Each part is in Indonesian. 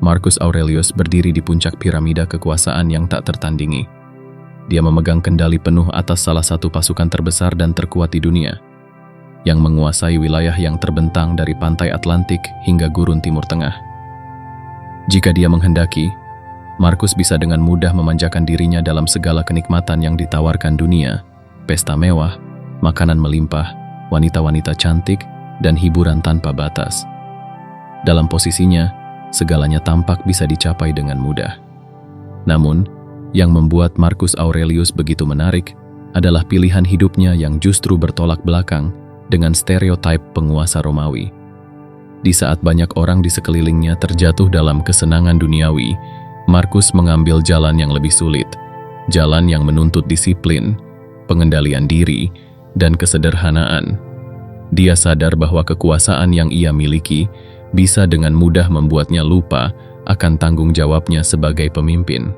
Marcus Aurelius berdiri di puncak piramida kekuasaan yang tak tertandingi. Dia memegang kendali penuh atas salah satu pasukan terbesar dan terkuat di dunia, yang menguasai wilayah yang terbentang dari pantai Atlantik hingga gurun Timur Tengah. Jika dia menghendaki, Marcus bisa dengan mudah memanjakan dirinya dalam segala kenikmatan yang ditawarkan dunia, pesta mewah, makanan melimpah, wanita-wanita cantik, dan hiburan tanpa batas. Dalam posisinya, segalanya tampak bisa dicapai dengan mudah. Namun, yang membuat Marcus Aurelius begitu menarik adalah pilihan hidupnya yang justru bertolak belakang dengan stereotip penguasa Romawi. Di saat banyak orang di sekelilingnya terjatuh dalam kesenangan duniawi, Marcus mengambil jalan yang lebih sulit, jalan yang menuntut disiplin, pengendalian diri, dan kesederhanaan. Dia sadar bahwa kekuasaan yang ia miliki bisa dengan mudah membuatnya lupa akan tanggung jawabnya sebagai pemimpin.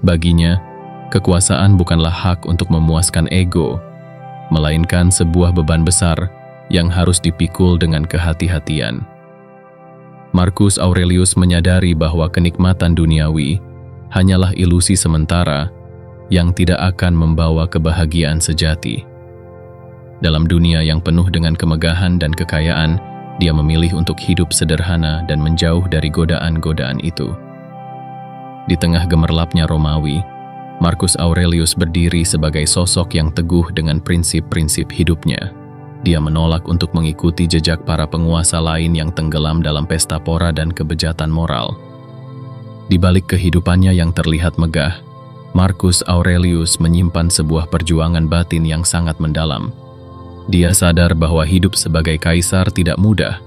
Baginya, kekuasaan bukanlah hak untuk memuaskan ego, melainkan sebuah beban besar yang harus dipikul dengan kehati-hatian. Marcus Aurelius menyadari bahwa kenikmatan duniawi hanyalah ilusi sementara yang tidak akan membawa kebahagiaan sejati. Dalam dunia yang penuh dengan kemegahan dan kekayaan, dia memilih untuk hidup sederhana dan menjauh dari godaan-godaan itu. Di tengah gemerlapnya Romawi, Marcus Aurelius berdiri sebagai sosok yang teguh dengan prinsip-prinsip hidupnya. Dia menolak untuk mengikuti jejak para penguasa lain yang tenggelam dalam pesta pora dan kebejatan moral. Di balik kehidupannya yang terlihat megah, Marcus Aurelius menyimpan sebuah perjuangan batin yang sangat mendalam. Dia sadar bahwa hidup sebagai kaisar tidak mudah,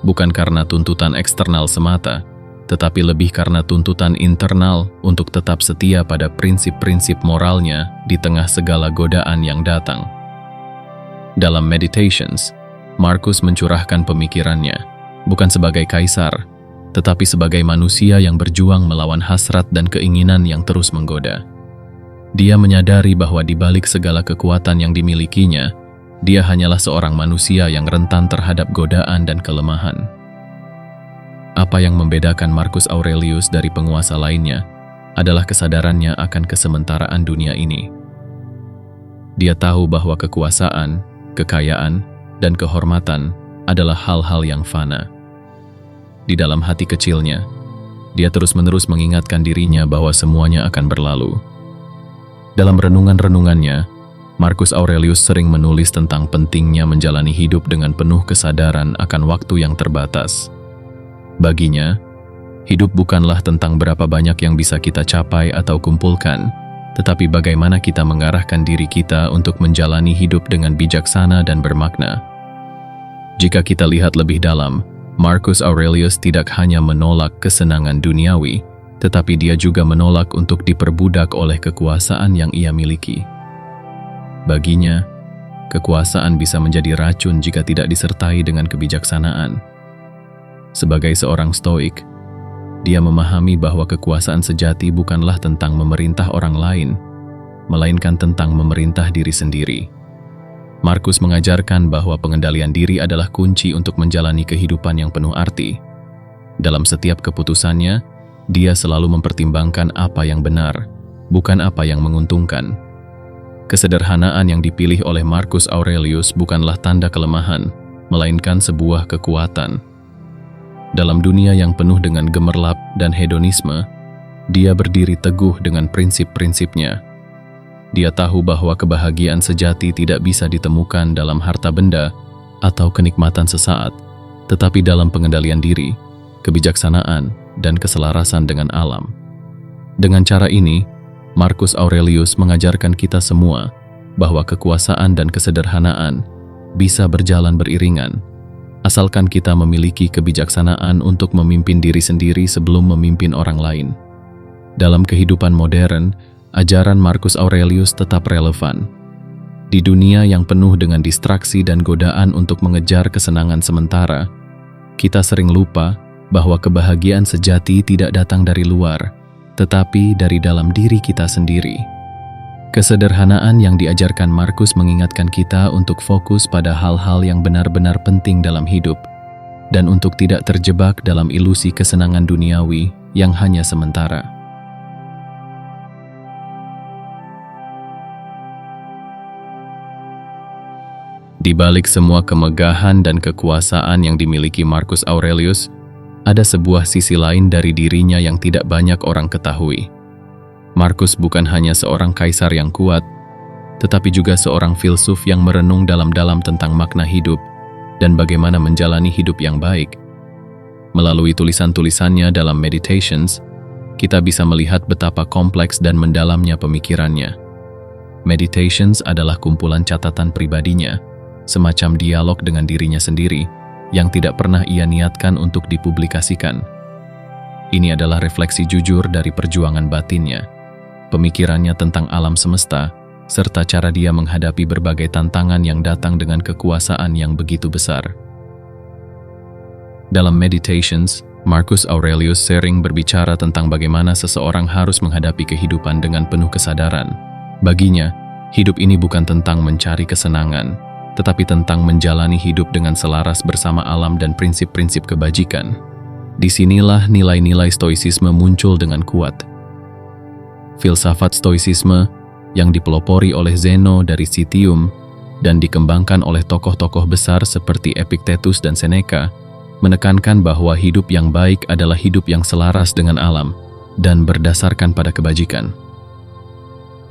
bukan karena tuntutan eksternal semata, tetapi lebih karena tuntutan internal untuk tetap setia pada prinsip-prinsip moralnya di tengah segala godaan yang datang. Dalam Meditations, Marcus mencurahkan pemikirannya, bukan sebagai kaisar, tetapi sebagai manusia yang berjuang melawan hasrat dan keinginan yang terus menggoda. Dia menyadari bahwa di balik segala kekuatan yang dimilikinya, dia hanyalah seorang manusia yang rentan terhadap godaan dan kelemahan. Apa yang membedakan Marcus Aurelius dari penguasa lainnya adalah kesadarannya akan kesementaraan dunia ini. Dia tahu bahwa kekuasaan, kekayaan, dan kehormatan adalah hal-hal yang fana. Di dalam hati kecilnya, dia terus-menerus mengingatkan dirinya bahwa semuanya akan berlalu. Dalam renungan-renungannya, Marcus Aurelius sering menulis tentang pentingnya menjalani hidup dengan penuh kesadaran akan waktu yang terbatas. Baginya, hidup bukanlah tentang berapa banyak yang bisa kita capai atau kumpulkan, tetapi bagaimana kita mengarahkan diri kita untuk menjalani hidup dengan bijaksana dan bermakna. Jika kita lihat lebih dalam, Marcus Aurelius tidak hanya menolak kesenangan duniawi, tetapi dia juga menolak untuk diperbudak oleh kekuasaan yang ia miliki. Baginya, kekuasaan bisa menjadi racun jika tidak disertai dengan kebijaksanaan. Sebagai seorang Stoik, dia memahami bahwa kekuasaan sejati bukanlah tentang memerintah orang lain, melainkan tentang memerintah diri sendiri. Marcus mengajarkan bahwa pengendalian diri adalah kunci untuk menjalani kehidupan yang penuh arti. Dalam setiap keputusannya, dia selalu mempertimbangkan apa yang benar, bukan apa yang menguntungkan. Kesederhanaan yang dipilih oleh Marcus Aurelius bukanlah tanda kelemahan, melainkan sebuah kekuatan. Dalam dunia yang penuh dengan gemerlap dan hedonisme, dia berdiri teguh dengan prinsip-prinsipnya. Dia tahu bahwa kebahagiaan sejati tidak bisa ditemukan dalam harta benda atau kenikmatan sesaat, tetapi dalam pengendalian diri, kebijaksanaan, dan keselarasan dengan alam. Dengan cara ini, Marcus Aurelius mengajarkan kita semua bahwa kekuasaan dan kesederhanaan bisa berjalan beriringan, asalkan kita memiliki kebijaksanaan untuk memimpin diri sendiri sebelum memimpin orang lain. Dalam kehidupan modern, ajaran Marcus Aurelius tetap relevan. Di dunia yang penuh dengan distraksi dan godaan untuk mengejar kesenangan sementara, kita sering lupa bahwa kebahagiaan sejati tidak datang dari luar, tetapi dari dalam diri kita sendiri. Kesederhanaan yang diajarkan Marcus mengingatkan kita untuk fokus pada hal-hal yang benar-benar penting dalam hidup, dan untuk tidak terjebak dalam ilusi kesenangan duniawi yang hanya sementara. Di balik semua kemegahan dan kekuasaan yang dimiliki Marcus Aurelius, ada sebuah sisi lain dari dirinya yang tidak banyak orang ketahui. Marcus bukan hanya seorang kaisar yang kuat, tetapi juga seorang filsuf yang merenung dalam-dalam tentang makna hidup dan bagaimana menjalani hidup yang baik. Melalui tulisan-tulisannya dalam Meditations, kita bisa melihat betapa kompleks dan mendalamnya pemikirannya. Meditations adalah kumpulan catatan pribadinya, semacam dialog dengan dirinya sendiri, yang tidak pernah ia niatkan untuk dipublikasikan. Ini adalah refleksi jujur dari perjuangan batinnya, pemikirannya tentang alam semesta, serta cara dia menghadapi berbagai tantangan yang datang dengan kekuasaan yang begitu besar. Dalam Meditations, Marcus Aurelius sering berbicara tentang bagaimana seseorang harus menghadapi kehidupan dengan penuh kesadaran. Baginya, hidup ini bukan tentang mencari kesenangan, tetapi tentang menjalani hidup dengan selaras bersama alam dan prinsip-prinsip kebajikan. Disinilah nilai-nilai stoicisme muncul dengan kuat. Filsafat stoicisme yang dipelopori oleh Zeno dari Citium dan dikembangkan oleh tokoh-tokoh besar seperti Epictetus dan Seneca, menekankan bahwa hidup yang baik adalah hidup yang selaras dengan alam dan berdasarkan pada kebajikan.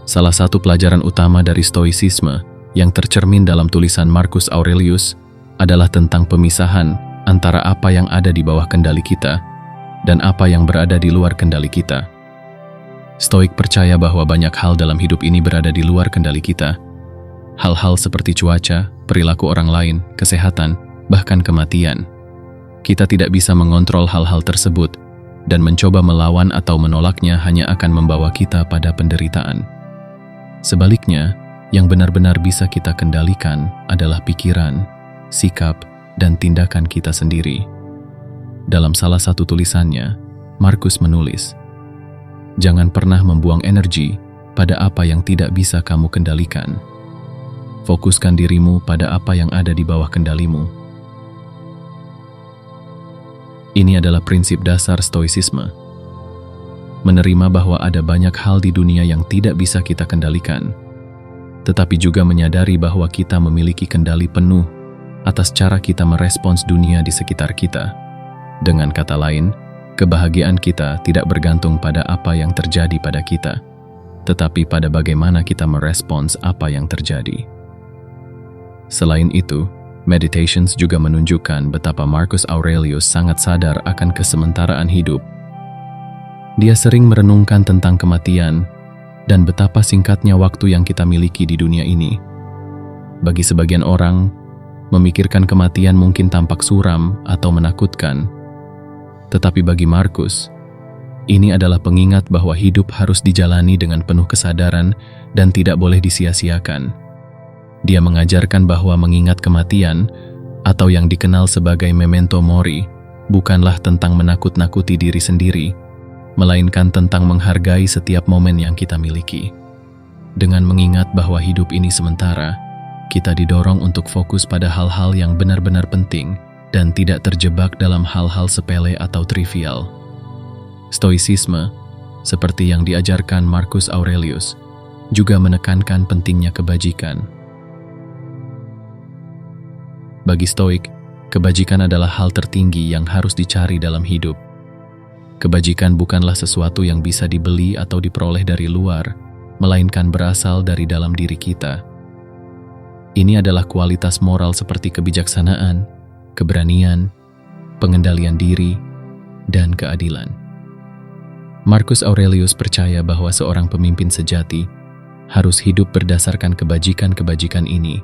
Salah satu pelajaran utama dari stoicisme yang tercermin dalam tulisan Marcus Aurelius adalah tentang pemisahan antara apa yang ada di bawah kendali kita dan apa yang berada di luar kendali kita. Stoik percaya bahwa banyak hal dalam hidup ini berada di luar kendali kita. Hal-hal seperti cuaca, perilaku orang lain, kesehatan, bahkan kematian. Kita tidak bisa mengontrol hal-hal tersebut, dan mencoba melawan atau menolaknya hanya akan membawa kita pada penderitaan. Sebaliknya, yang benar-benar bisa kita kendalikan adalah pikiran, sikap, dan tindakan kita sendiri. Dalam salah satu tulisannya, Marcus menulis, "Jangan pernah membuang energi pada apa yang tidak bisa kamu kendalikan. Fokuskan dirimu pada apa yang ada di bawah kendalimu." Ini adalah prinsip dasar stoicisme. Menerima bahwa ada banyak hal di dunia yang tidak bisa kita kendalikan, tetapi juga menyadari bahwa kita memiliki kendali penuh atas cara kita merespons dunia di sekitar kita. Dengan kata lain, kebahagiaan kita tidak bergantung pada apa yang terjadi pada kita, tetapi pada bagaimana kita merespons apa yang terjadi. Selain itu, Meditations juga menunjukkan betapa Marcus Aurelius sangat sadar akan kesementaraan hidup. Dia sering merenungkan tentang kematian dan betapa singkatnya waktu yang kita miliki di dunia ini. Bagi sebagian orang, memikirkan kematian mungkin tampak suram atau menakutkan. Tetapi bagi Marcus, ini adalah pengingat bahwa hidup harus dijalani dengan penuh kesadaran dan tidak boleh disia-siakan. Dia mengajarkan bahwa mengingat kematian, atau yang dikenal sebagai memento mori, bukanlah tentang menakut-nakuti diri sendiri, melainkan tentang menghargai setiap momen yang kita miliki. Dengan mengingat bahwa hidup ini sementara, kita didorong untuk fokus pada hal-hal yang benar-benar penting dan tidak terjebak dalam hal-hal sepele atau trivial. Stoicisme, seperti yang diajarkan Marcus Aurelius, juga menekankan pentingnya kebajikan. Bagi Stoik, kebajikan adalah hal tertinggi yang harus dicari dalam hidup. Kebajikan bukanlah sesuatu yang bisa dibeli atau diperoleh dari luar, melainkan berasal dari dalam diri kita. Ini adalah kualitas moral seperti kebijaksanaan, keberanian, pengendalian diri, dan keadilan. Marcus Aurelius percaya bahwa seorang pemimpin sejati harus hidup berdasarkan kebajikan-kebajikan ini.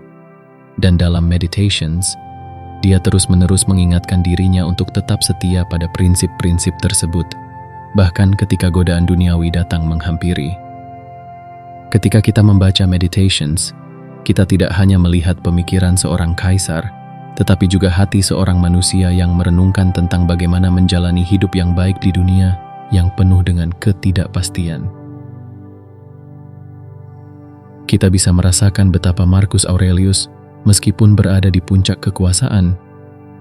Dan dalam Meditations, dia terus-menerus mengingatkan dirinya untuk tetap setia pada prinsip-prinsip tersebut, bahkan ketika godaan duniawi datang menghampiri. Ketika kita membaca Meditations, kita tidak hanya melihat pemikiran seorang kaisar, tetapi juga hati seorang manusia yang merenungkan tentang bagaimana menjalani hidup yang baik di dunia yang penuh dengan ketidakpastian. Kita bisa merasakan betapa Marcus Aurelius, meskipun berada di puncak kekuasaan,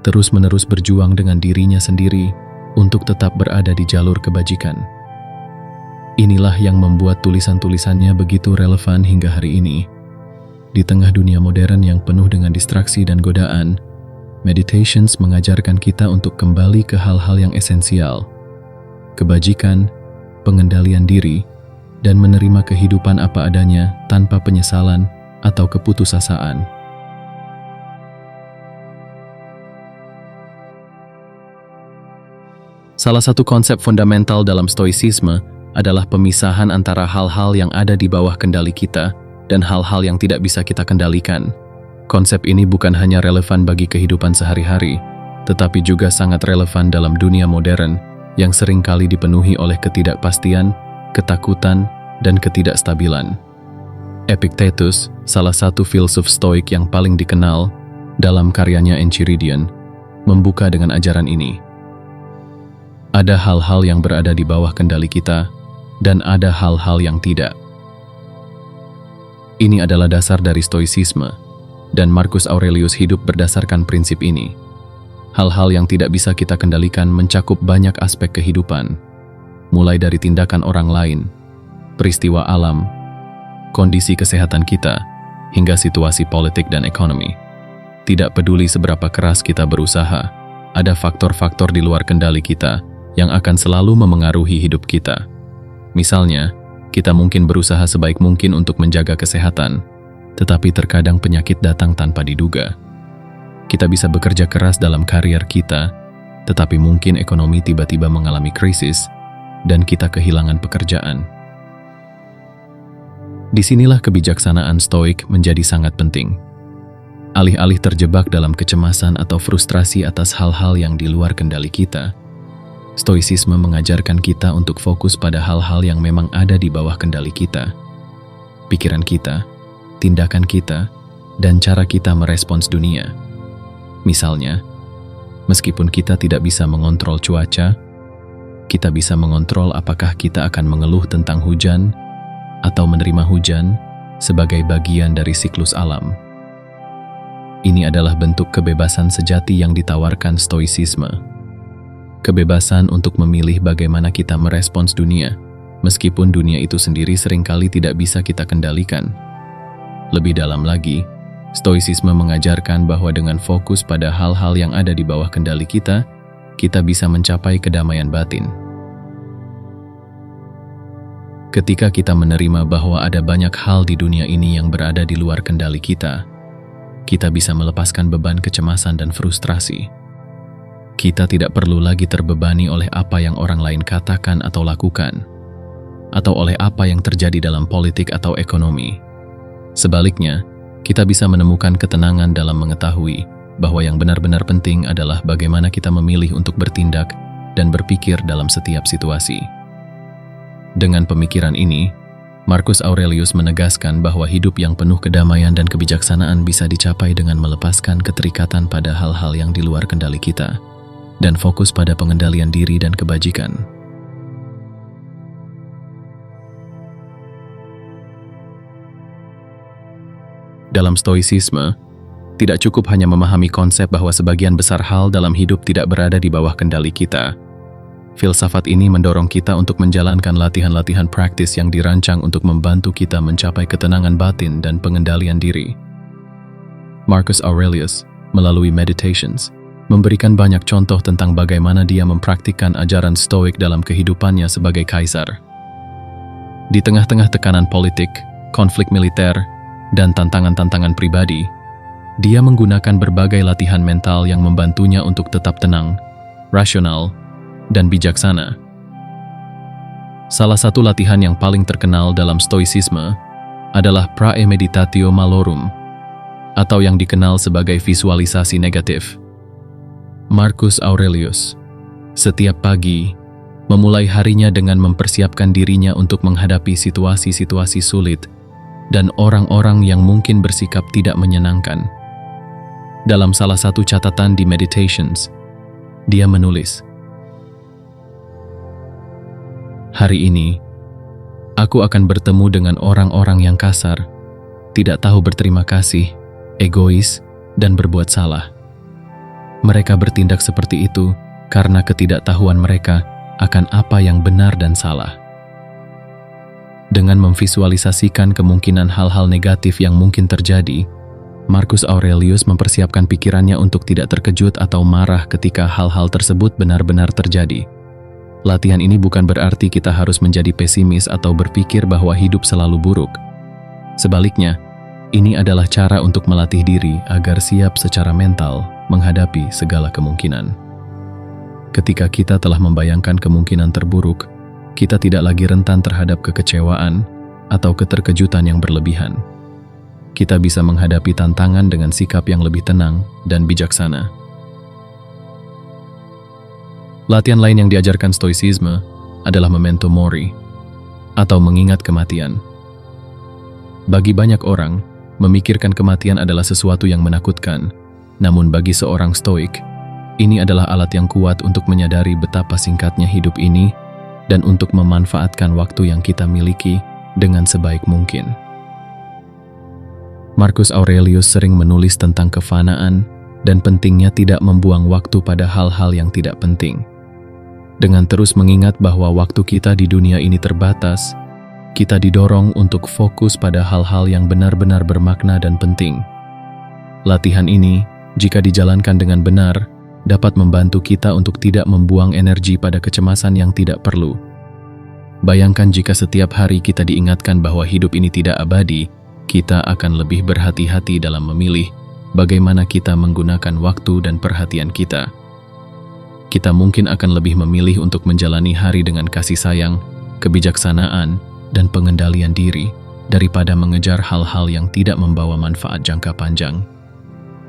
terus-menerus berjuang dengan dirinya sendiri untuk tetap berada di jalur kebajikan. Inilah yang membuat tulisan-tulisannya begitu relevan hingga hari ini. Di tengah dunia modern yang penuh dengan distraksi dan godaan, Meditations mengajarkan kita untuk kembali ke hal-hal yang esensial, kebajikan, pengendalian diri, dan menerima kehidupan apa adanya tanpa penyesalan atau keputusasaan. Salah satu konsep fundamental dalam stoicisme adalah pemisahan antara hal-hal yang ada di bawah kendali kita dan hal-hal yang tidak bisa kita kendalikan. Konsep ini bukan hanya relevan bagi kehidupan sehari-hari, tetapi juga sangat relevan dalam dunia modern yang seringkali dipenuhi oleh ketidakpastian, ketakutan, dan ketidakstabilan. Epictetus, salah satu filsuf stoik yang paling dikenal, dalam karyanya Enchiridion, membuka dengan ajaran ini. Ada hal-hal yang berada di bawah kendali kita, dan ada hal-hal yang tidak. Ini adalah dasar dari stoicisme, dan Marcus Aurelius hidup berdasarkan prinsip ini. Hal-hal yang tidak bisa kita kendalikan mencakup banyak aspek kehidupan, mulai dari tindakan orang lain, peristiwa alam, kondisi kesehatan kita, hingga situasi politik dan ekonomi. Tidak peduli seberapa keras kita berusaha, ada faktor-faktor di luar kendali kita yang akan selalu memengaruhi hidup kita. Misalnya, kita mungkin berusaha sebaik mungkin untuk menjaga kesehatan, tetapi terkadang penyakit datang tanpa diduga. Kita bisa bekerja keras dalam karier kita, tetapi mungkin ekonomi tiba-tiba mengalami krisis dan kita kehilangan pekerjaan. Disinilah kebijaksanaan stoik menjadi sangat penting. Alih-alih terjebak dalam kecemasan atau frustrasi atas hal-hal yang di luar kendali kita, stoicisme mengajarkan kita untuk fokus pada hal-hal yang memang ada di bawah kendali kita. Pikiran kita, tindakan kita, dan cara kita merespons dunia. Misalnya, meskipun kita tidak bisa mengontrol cuaca, kita bisa mengontrol apakah kita akan mengeluh tentang hujan atau menerima hujan sebagai bagian dari siklus alam. Ini adalah bentuk kebebasan sejati yang ditawarkan stoicisme. Kebebasan untuk memilih bagaimana kita merespons dunia, meskipun dunia itu sendiri seringkali tidak bisa kita kendalikan. Lebih dalam lagi, stoicisme mengajarkan bahwa dengan fokus pada hal-hal yang ada di bawah kendali kita bisa mencapai kedamaian batin. Ketika kita menerima bahwa ada banyak hal di dunia ini yang berada di luar kendali kita bisa melepaskan beban kecemasan dan frustrasi. Kita tidak perlu lagi terbebani oleh apa yang orang lain katakan atau lakukan, atau oleh apa yang terjadi dalam politik atau ekonomi. Sebaliknya, kita bisa menemukan ketenangan dalam mengetahui bahwa yang benar-benar penting adalah bagaimana kita memilih untuk bertindak dan berpikir dalam setiap situasi. Dengan pemikiran ini, Marcus Aurelius menegaskan bahwa hidup yang penuh kedamaian dan kebijaksanaan bisa dicapai dengan melepaskan keterikatan pada hal-hal yang di luar kendali kita dan fokus pada pengendalian diri dan kebajikan. Dalam stoicisme, tidak cukup hanya memahami konsep bahwa sebagian besar hal dalam hidup tidak berada di bawah kendali kita. Filsafat ini mendorong kita untuk menjalankan latihan-latihan praktis yang dirancang untuk membantu kita mencapai ketenangan batin dan pengendalian diri. Marcus Aurelius, melalui Meditations, memberikan banyak contoh tentang bagaimana dia mempraktikkan ajaran stoik dalam kehidupannya sebagai kaisar. Di tengah-tengah tekanan politik, konflik militer, dan tantangan-tantangan pribadi, dia menggunakan berbagai latihan mental yang membantunya untuk tetap tenang, rasional, dan bijaksana. Salah satu latihan yang paling terkenal dalam stoicisme adalah praemeditatio malorum, atau yang dikenal sebagai visualisasi negatif. Marcus Aurelius, setiap pagi, memulai harinya dengan mempersiapkan dirinya untuk menghadapi situasi-situasi sulit dan orang-orang yang mungkin bersikap tidak menyenangkan. Dalam salah satu catatan di Meditations, dia menulis, "Hari ini, aku akan bertemu dengan orang-orang yang kasar, tidak tahu berterima kasih, egois, dan berbuat salah. Mereka bertindak seperti itu karena ketidaktahuan mereka akan apa yang benar dan salah. Dengan memvisualisasikan kemungkinan hal-hal negatif yang mungkin terjadi, Marcus Aurelius mempersiapkan pikirannya untuk tidak terkejut atau marah ketika hal-hal tersebut benar-benar terjadi. Latihan ini bukan berarti kita harus menjadi pesimis atau berpikir bahwa hidup selalu buruk. Sebaliknya, ini adalah cara untuk melatih diri agar siap secara mental menghadapi segala kemungkinan. Ketika kita telah membayangkan kemungkinan terburuk, kita tidak lagi rentan terhadap kekecewaan atau keterkejutan yang berlebihan. Kita bisa menghadapi tantangan dengan sikap yang lebih tenang dan bijaksana. Latihan lain yang diajarkan stoicisme adalah memento mori, atau mengingat kematian. Bagi banyak orang, memikirkan kematian adalah sesuatu yang menakutkan. Namun bagi seorang stoik, ini adalah alat yang kuat untuk menyadari betapa singkatnya hidup ini dan untuk memanfaatkan waktu yang kita miliki dengan sebaik mungkin. Marcus Aurelius sering menulis tentang kefanaan dan pentingnya tidak membuang waktu pada hal-hal yang tidak penting. Dengan terus mengingat bahwa waktu kita di dunia ini terbatas, kita didorong untuk fokus pada hal-hal yang benar-benar bermakna dan penting. Latihan ini, jika dijalankan dengan benar, dapat membantu kita untuk tidak membuang energi pada kecemasan yang tidak perlu. Bayangkan jika setiap hari kita diingatkan bahwa hidup ini tidak abadi, kita akan lebih berhati-hati dalam memilih bagaimana kita menggunakan waktu dan perhatian kita. Kita mungkin akan lebih memilih untuk menjalani hari dengan kasih sayang, kebijaksanaan, dan pengendalian diri daripada mengejar hal-hal yang tidak membawa manfaat jangka panjang.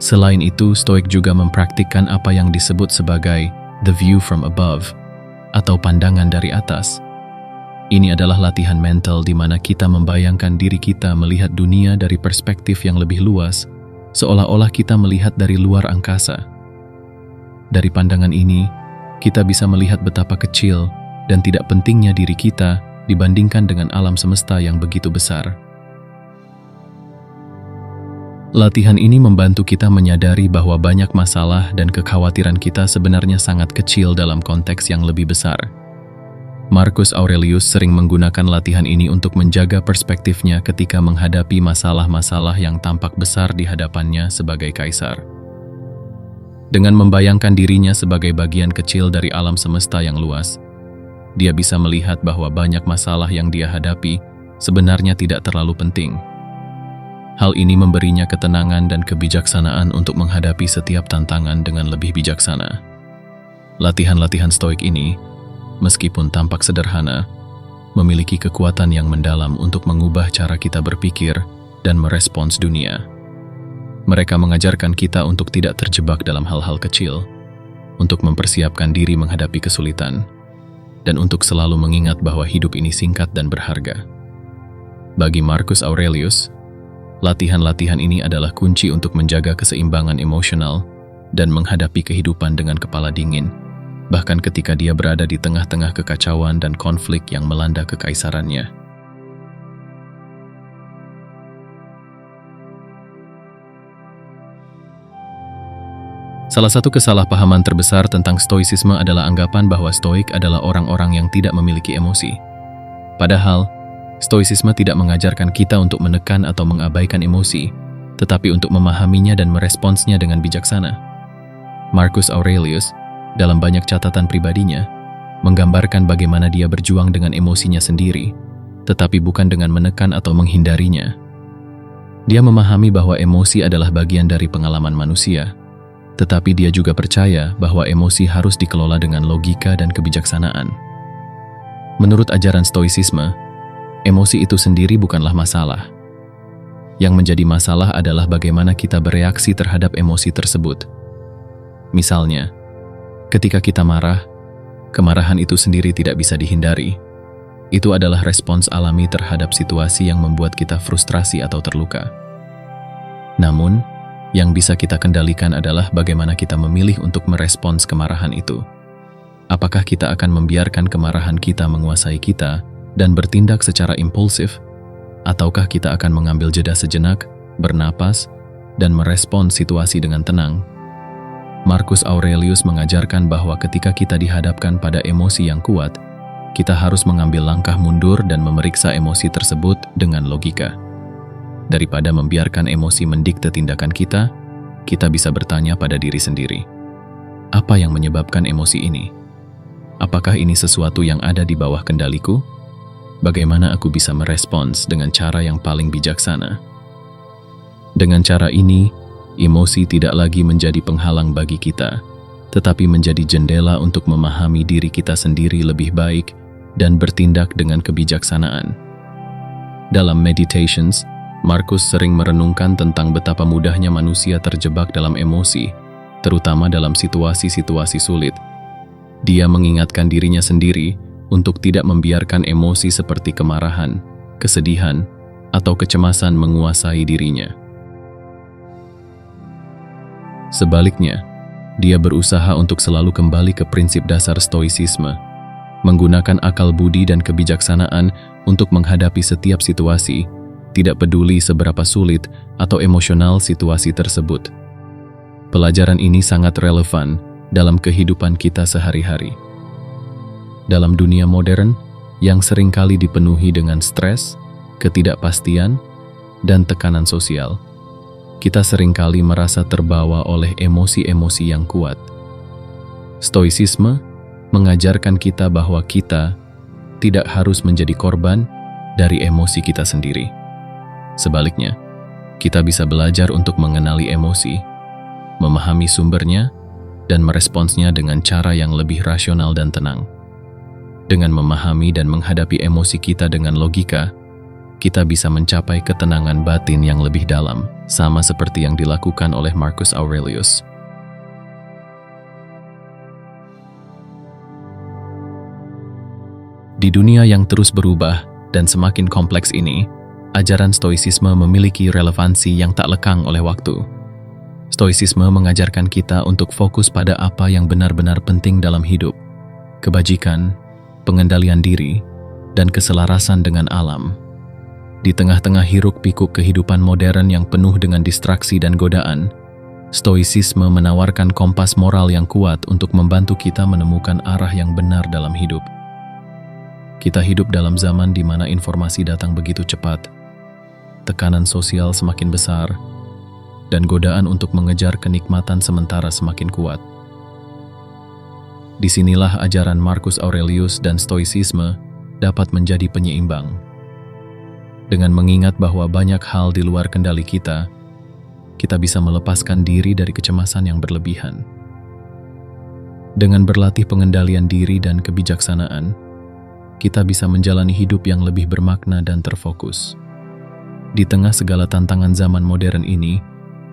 Selain itu, Stoik juga mempraktikkan apa yang disebut sebagai the view from above, atau pandangan dari atas. Ini adalah latihan mental di mana kita membayangkan diri kita melihat dunia dari perspektif yang lebih luas, seolah-olah kita melihat dari luar angkasa. Dari pandangan ini, kita bisa melihat betapa kecil dan tidak pentingnya diri kita dibandingkan dengan alam semesta yang begitu besar. Latihan ini membantu kita menyadari bahwa banyak masalah dan kekhawatiran kita sebenarnya sangat kecil dalam konteks yang lebih besar. Marcus Aurelius sering menggunakan latihan ini untuk menjaga perspektifnya ketika menghadapi masalah-masalah yang tampak besar di hadapannya sebagai kaisar. Dengan membayangkan dirinya sebagai bagian kecil dari alam semesta yang luas, dia bisa melihat bahwa banyak masalah yang dia hadapi sebenarnya tidak terlalu penting. Hal ini memberinya ketenangan dan kebijaksanaan untuk menghadapi setiap tantangan dengan lebih bijaksana. Latihan-latihan stoik ini, meskipun tampak sederhana, memiliki kekuatan yang mendalam untuk mengubah cara kita berpikir dan merespons dunia. Mereka mengajarkan kita untuk tidak terjebak dalam hal-hal kecil, untuk mempersiapkan diri menghadapi kesulitan, dan untuk selalu mengingat bahwa hidup ini singkat dan berharga. Bagi Marcus Aurelius, latihan-latihan ini adalah kunci untuk menjaga keseimbangan emosional dan menghadapi kehidupan dengan kepala dingin, bahkan ketika dia berada di tengah-tengah kekacauan dan konflik yang melanda kekaisarannya. Salah satu kesalahpahaman terbesar tentang stoicisme adalah anggapan bahwa stoik adalah orang-orang yang tidak memiliki emosi. Padahal, stoicisme tidak mengajarkan kita untuk menekan atau mengabaikan emosi, tetapi untuk memahaminya dan meresponsnya dengan bijaksana. Marcus Aurelius, dalam banyak catatan pribadinya, menggambarkan bagaimana dia berjuang dengan emosinya sendiri, tetapi bukan dengan menekan atau menghindarinya. Dia memahami bahwa emosi adalah bagian dari pengalaman manusia, tetapi dia juga percaya bahwa emosi harus dikelola dengan logika dan kebijaksanaan. Menurut ajaran stoicisme, emosi itu sendiri bukanlah masalah. Yang menjadi masalah adalah bagaimana kita bereaksi terhadap emosi tersebut. Misalnya, ketika kita marah, kemarahan itu sendiri tidak bisa dihindari. Itu adalah respons alami terhadap situasi yang membuat kita frustrasi atau terluka. Namun, yang bisa kita kendalikan adalah bagaimana kita memilih untuk merespons kemarahan itu. Apakah kita akan membiarkan kemarahan kita menguasai kita dan bertindak secara impulsif, ataukah kita akan mengambil jeda sejenak, bernapas, dan merespons situasi dengan tenang? Marcus Aurelius mengajarkan bahwa ketika kita dihadapkan pada emosi yang kuat, kita harus mengambil langkah mundur dan memeriksa emosi tersebut dengan logika. Daripada membiarkan emosi mendikte tindakan kita bisa bertanya pada diri sendiri, apa yang menyebabkan emosi ini? Apakah ini sesuatu yang ada di bawah kendaliku? Bagaimana aku bisa merespons dengan cara yang paling bijaksana? Dengan cara ini, emosi tidak lagi menjadi penghalang bagi kita, tetapi menjadi jendela untuk memahami diri kita sendiri lebih baik dan bertindak dengan kebijaksanaan. Dalam Meditations, Marcus sering merenungkan tentang betapa mudahnya manusia terjebak dalam emosi, terutama dalam situasi-situasi sulit. Dia mengingatkan dirinya sendiri untuk tidak membiarkan emosi seperti kemarahan, kesedihan, atau kecemasan menguasai dirinya. Sebaliknya, dia berusaha untuk selalu kembali ke prinsip dasar stoicisme, menggunakan akal budi dan kebijaksanaan untuk menghadapi setiap situasi, tidak peduli seberapa sulit atau emosional situasi tersebut. Pelajaran ini sangat relevan dalam kehidupan kita sehari-hari. Dalam dunia modern yang seringkali dipenuhi dengan stres, ketidakpastian, dan tekanan sosial, kita seringkali merasa terbawa oleh emosi-emosi yang kuat. Stoicisme mengajarkan kita bahwa kita tidak harus menjadi korban dari emosi kita sendiri. Sebaliknya, kita bisa belajar untuk mengenali emosi, memahami sumbernya, dan meresponsnya dengan cara yang lebih rasional dan tenang. Dengan memahami dan menghadapi emosi kita dengan logika, kita bisa mencapai ketenangan batin yang lebih dalam, sama seperti yang dilakukan oleh Marcus Aurelius. Di dunia yang terus berubah dan semakin kompleks ini, ajaran stoicisme memiliki relevansi yang tak lekang oleh waktu. Stoicisme mengajarkan kita untuk fokus pada apa yang benar-benar penting dalam hidup: kebajikan, pengendalian diri, dan keselarasan dengan alam. Di tengah-tengah hiruk-pikuk kehidupan modern yang penuh dengan distraksi dan godaan, stoicisme menawarkan kompas moral yang kuat untuk membantu kita menemukan arah yang benar dalam hidup. Kita hidup dalam zaman di mana informasi datang begitu cepat, tekanan sosial semakin besar, dan godaan untuk mengejar kenikmatan sementara semakin kuat. Disinilah ajaran Marcus Aurelius dan stoicisme dapat menjadi penyeimbang. Dengan mengingat bahwa banyak hal di luar kendali kita bisa melepaskan diri dari kecemasan yang berlebihan. Dengan berlatih pengendalian diri dan kebijaksanaan, kita bisa menjalani hidup yang lebih bermakna dan terfokus. Di tengah segala tantangan zaman modern ini,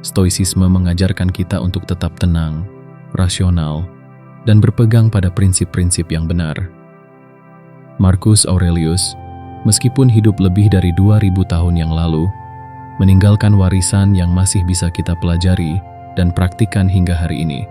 stoicisme mengajarkan kita untuk tetap tenang, rasional, dan berpegang pada prinsip-prinsip yang benar. Marcus Aurelius, meskipun hidup lebih dari 2000 tahun yang lalu, meninggalkan warisan yang masih bisa kita pelajari dan praktikkan hingga hari ini.